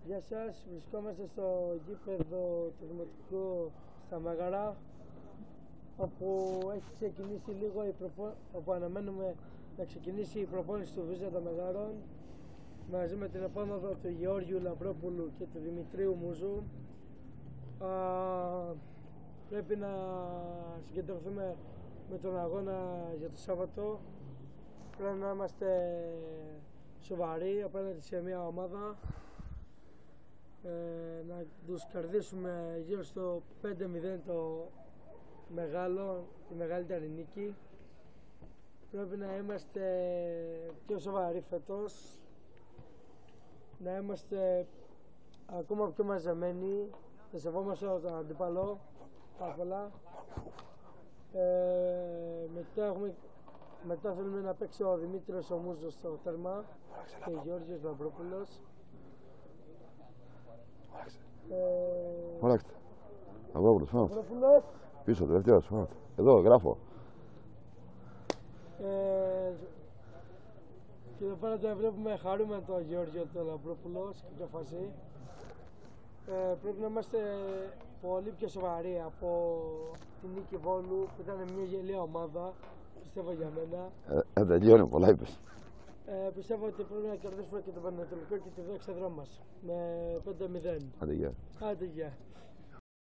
Γεια σας, βρισκόμαστε στο γήπεδο του Δημοτικού στα Μέγαρα, όπου έχει ξεκινήσει λίγο όπου αναμένουμε να ξεκινήσει η προπόνηση του Βίζαντα Μεγάρων μαζί με την επάνωδο του Γεώργιου Λαμπρόπουλου και του Δημητρίου Μουζού. Πρέπει να συγκεντρωθούμε με τον αγώνα για το Σάββατο. Πρέπει να είμαστε σοβαροί απέναντι σε μια ομάδα, να τους κερδίσουμε γύρω στο 5-0 το μεγάλο, τη μεγαλύτερη νίκη. Πρέπει να είμαστε πιο σοβαροί φέτος, να είμαστε ακόμα πιο μαζεμένοι, να σεβόμαστε τον αντίπαλο πάρα πολλά. Μετά θέλουμε να παίξει ο Δημήτριος ο Μούζος στο τέρμα και ο Γιώργος Λαμπρόπουλος. Οράστε. Λαμπρόπουλος, πίσω, τελευταίος. Εδώ, γράφω. Και εδώ πέρα το βλέπουμε χαρούμενο τον Γιώργο τον Λαμπρόπουλο σε κάποια φάση. Πρέπει να είμαστε πολύ πιο σοβαροί από την νίκη Βόλου, που ήταν μια γελία ομάδα, πιστεύω για μένα. Τελειώνει, πολλά είπες. Πιστεύω ότι πρέπει να κερδίσουμε και το Πανατολικό και τη Δόξα Δρόμας με 5-0. Άντε, γεια. Άντε, γεια.